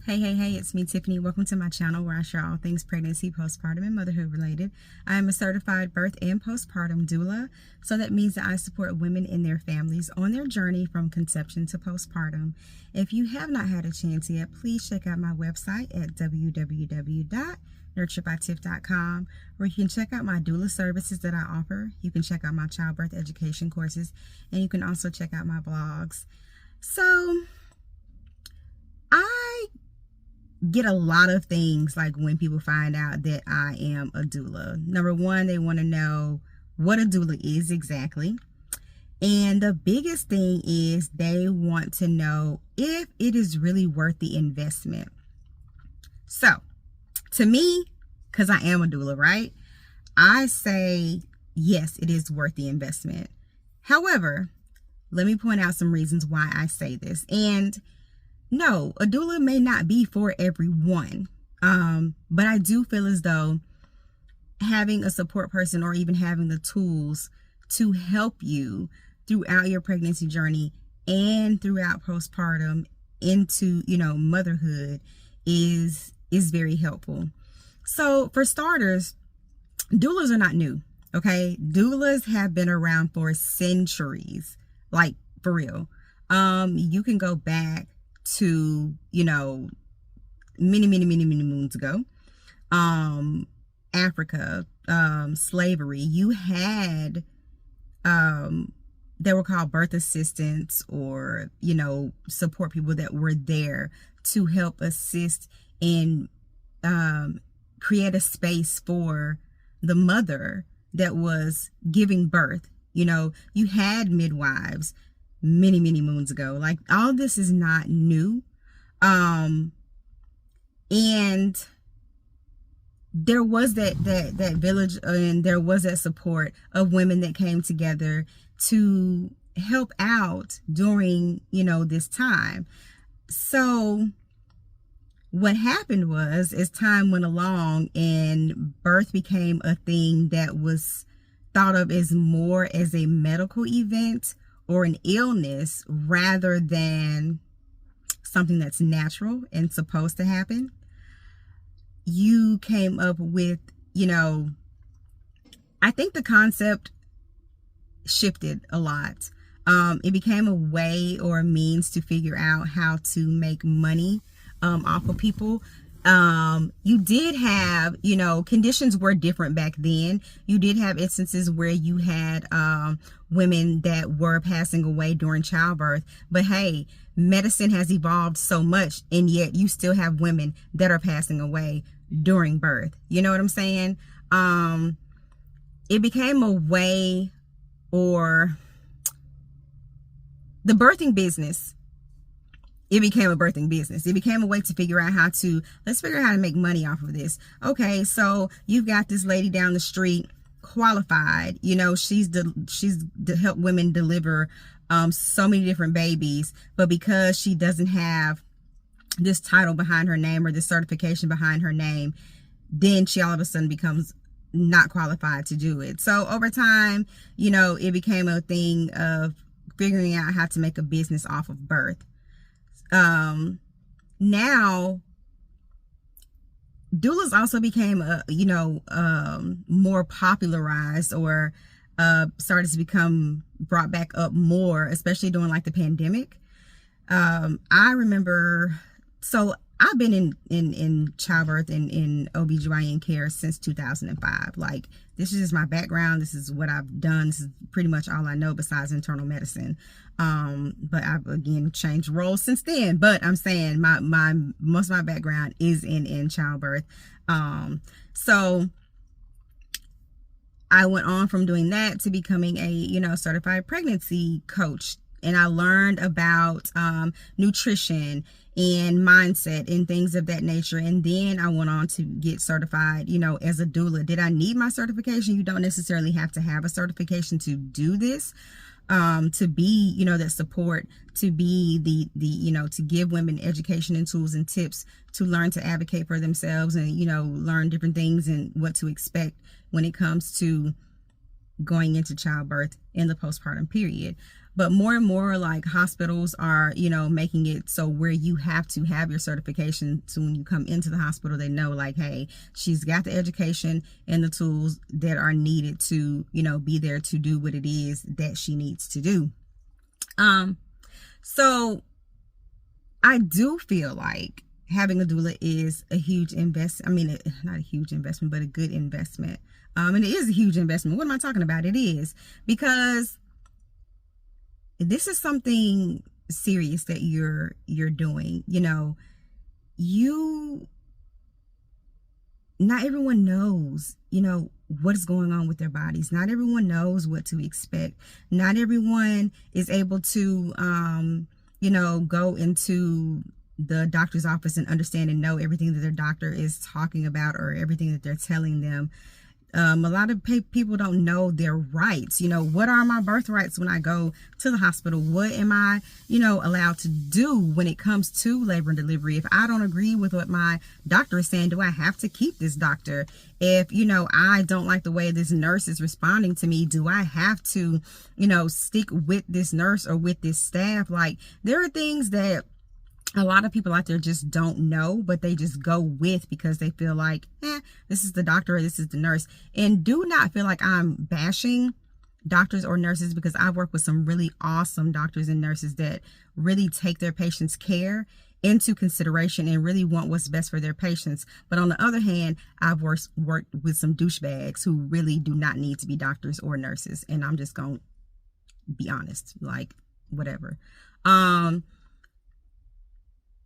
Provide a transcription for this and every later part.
Hey, it's me, Tiffany. Welcome to my channel where I share all things pregnancy, postpartum, and motherhood related. I am a certified birth and postpartum doula, so that means that I support women and their families on their journey from conception to postpartum. If you have not had a chance yet, please check out my website at www.nurturebytiff.com, where you can check out my doula services that I offer. You can check out my childbirth education courses, and you can also check out my blogs. So, I get a lot of things like when people find out that I am a doula. Number one, they want to know what a doula is exactly. And the biggest thing is they want to know if it is really worth the investment. So, to me, because I am a doula, right? I say, yes, it is worth the investment. However, let me point out some reasons why I say this. And no, a doula may not be for everyone, but I do feel as though having a support person or even having the tools to help you throughout your pregnancy journey and throughout postpartum into, motherhood is very helpful. So for starters, doulas are not new, okay? Doulas have been around for centuries, like for real. You can go back to many moons ago. Africa, slavery, you had they were called birth assistants, or support people that were there to help assist and create a space for the mother that was giving birth. You had midwives many moons ago. Like, all this is not new. And there was that village, and there was that support of women that came together to help out during, this time. So what happened was, as time went along and birth became a thing that was thought of as more as a medical event or an illness rather than something that's natural and supposed to happen, you came up with, I think the concept shifted a lot. It became a way or a means to figure out how to make money off of people. You did have, conditions were different back then. You did have instances where you had women that were passing away during childbirth. But hey, medicine has evolved so much, and yet you still have women that are passing away during birth. You know what I'm saying? It became a way, or the birthing business, it became a birthing business. It became a way to figure out let's figure out how to make money off of this. Okay, so you've got this lady down the street, qualified, she's helped women deliver so many different babies, but because she doesn't have this title behind her name or this certification behind her name, then she all of a sudden becomes not qualified to do it. So over time, it became a thing of figuring out how to make a business off of birth. Now doulas also became more popularized, or started to become brought back up more, especially during like the pandemic. I remember, so I've been in childbirth and in OBGYN care since 2005. Like, this is just my background. This is what I've done. This is pretty much all I know besides internal medicine. But I've again changed roles since then. But I'm saying my most of my background is in childbirth. So I went on from doing that to becoming a certified pregnancy coach. And I learned about nutrition and mindset and things of that nature. And then I went on to get certified, as a doula. Did I need my certification? You don't necessarily have to have a certification to do this, to be, that support, to be the to give women education and tools and tips to learn to advocate for themselves, and, learn different things and what to expect when it comes to going into childbirth and the postpartum period. But more and more like hospitals are, making it so where you have to have your certification. So when you come into the hospital, they know like, hey, she's got the education and the tools that are needed to, be there to do what it is that she needs to do. So I do feel like having a doula is a huge investment. I mean, not a huge investment, but a good investment. And it is a huge investment. What am I talking about? It is because this is something serious that you're doing. Not everyone knows, what is going on with their bodies. Not everyone knows what to expect. Not everyone is able to, go into the doctor's office and understand and know everything that their doctor is talking about or everything that they're telling them. A lot of people don't know their rights. What are my birthrights when I go to the hospital? What am I, allowed to do when it comes to labor and delivery? If I don't agree with what my doctor is saying, do I have to keep this doctor? If, I don't like the way this nurse is responding to me, do I have to, stick with this nurse or with this staff? Like, there are things that a lot of people out there just don't know, but they just go with because they feel like, this is the doctor or this is the nurse. And do not feel like I'm bashing doctors or nurses, because I've worked with some really awesome doctors and nurses that really take their patients' care into consideration and really want what's best for their patients. But on the other hand, I've worked with some douchebags who really do not need to be doctors or nurses. And I'm just going to be honest, like, whatever.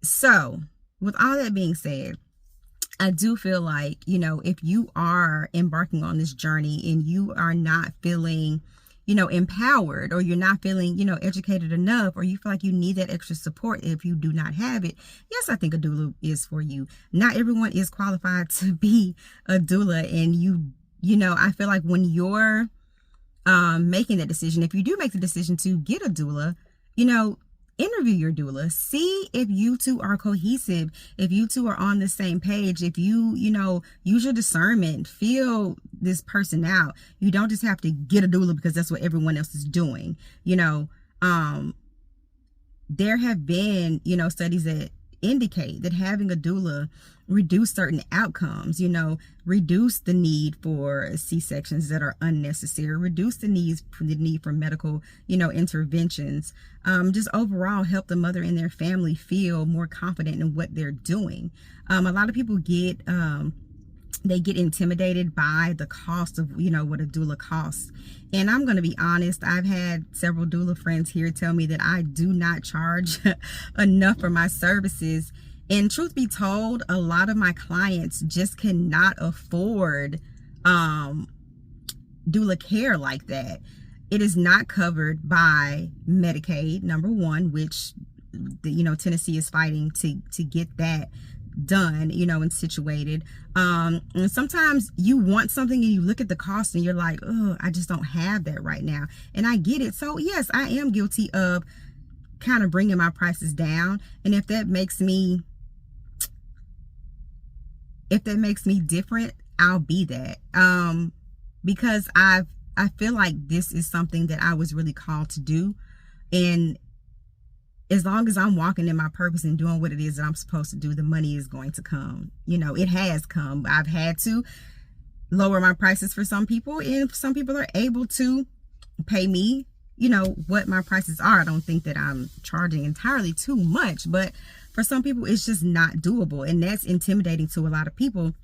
So with all that being said, I do feel like, if you are embarking on this journey and you are not feeling, empowered, or you're not feeling, educated enough, or you feel like you need that extra support if you do not have it, yes, I think a doula is for you. Not everyone is qualified to be a doula. And I feel like when you're making that decision, if you do make the decision to get a doula, interview your doula. See if you two are cohesive, if you two are on the same page, if you, use your discernment, feel this person out. You don't just have to get a doula because that's what everyone else is doing. There have been, studies that indicate that having a doula reduce certain outcomes, reduce the need for C-sections that are unnecessary, reduce the need for medical, interventions, just overall help the mother and their family feel more confident in what they're doing. A lot of people get intimidated by the cost of, what a doula costs. And I'm going to be honest, I've had several doula friends here tell me that I do not charge enough for my services. And truth be told, a lot of my clients just cannot afford doula care like that. It is not covered by Medicaid, number one, which Tennessee is fighting to get that done, and situated. And sometimes you want something and you look at the cost and you're like, oh, I just don't have that right now. And I get it. So yes, I am guilty of kind of bringing my prices down. And if that makes me different, I'll be that. Because I feel like this is something that I was really called to do. And as long as I'm walking in my purpose and doing what it is that I'm supposed to do, the money is going to come. It has come. I've had to lower my prices for some people, and some people are able to pay me, what my prices are. I don't think that I'm charging entirely too much, but for some people, it's just not doable. And that's intimidating to a lot of people.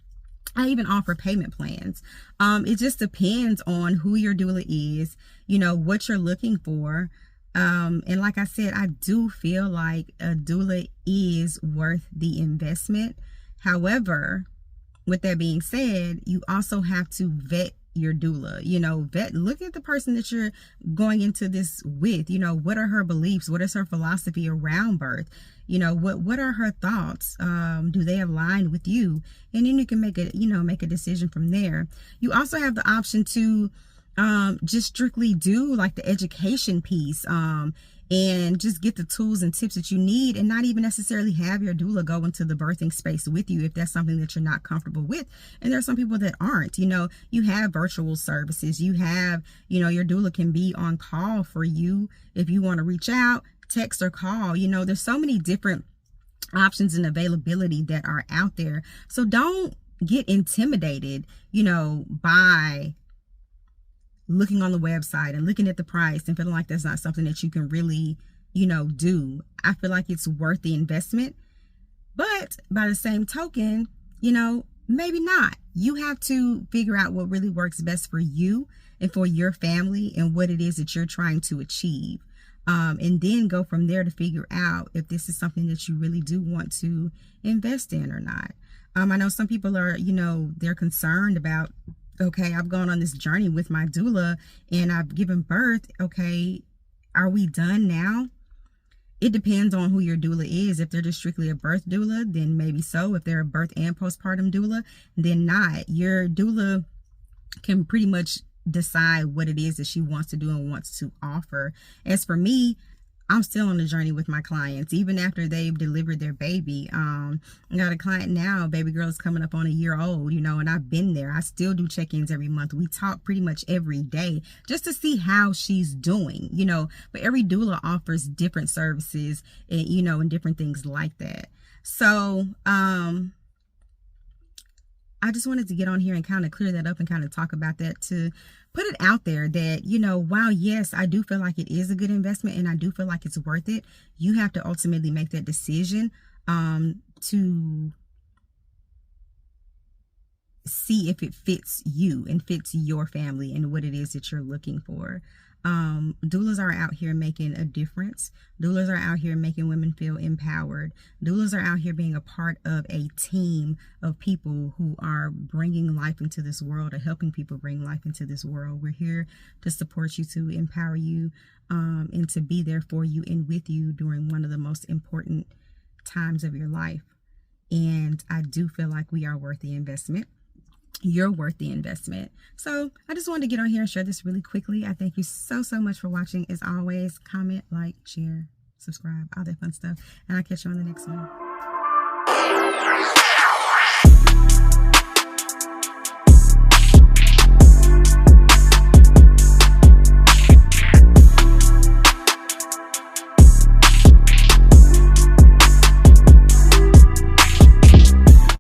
I even offer payment plans. It just depends on who your doula is, what you're looking for. And like I said, I do feel like a doula is worth the investment. However, with that being said, you also have to vet your doula, look at the person that you're going into this with, what are her beliefs? What is her philosophy around birth? What are her thoughts? Do they align with you? And then you can make a decision from there. You also have the option to just strictly do like the education piece, and and just get the tools and tips that you need, and not even necessarily have your doula go into the birthing space with you if that's something that you're not comfortable with. And there are some people that aren't. You know, you have virtual services, you have, you know, your doula can be on call for you if you want to reach out, text or call. You know, there's so many different options and availability that are out there. So don't get intimidated, you know, by looking on the website and looking at the price and feeling like that's not something that you can really, you know, do. I feel like it's worth the investment, but by the same token, you know, maybe not. You have to figure out what really works best for you and for your family and what it is that you're trying to achieve. And then go from there to figure out if this is something that you really do want to invest in or not. I know some people are, you know, they're concerned about, okay, I've gone on this journey with my doula and I've given birth. Okay, are we done now? It depends on who your doula is. If they're just strictly a birth doula, then maybe so. If they're a birth and postpartum doula, then not. Your doula can pretty much decide what it is that she wants to do and wants to offer. As for me, I'm still on the journey with my clients, even after they've delivered their baby. I got a client now, baby girl is coming up on a year old, you know, and I've been there. I still do check-ins every month. We talk pretty much every day just to see how she's doing, you know, but every doula offers different services and, you know, and different things like that. So, I just wanted to get on here and kind of clear that up and kind of talk about that, to put it out there that, you know, while yes, I do feel like it is a good investment and I do feel like it's worth it, you have to ultimately make that decision to see if it fits you and fits your family and what it is that you're looking for. Doulas are out here making a difference. Doulas are out here making women feel empowered. Doulas are out here being a part of a team of people who are bringing life into this world, or helping people bring life into this world. We're here to support you, to empower you, and to be there for you and with you during one of the most important times of your life. And I do feel like we are worth the investment. You're worth the investment. So I just wanted to get on here and share this really quickly. I thank you so much for watching. As always, comment, like, share, subscribe, all that fun stuff. And I'll catch you on the next one.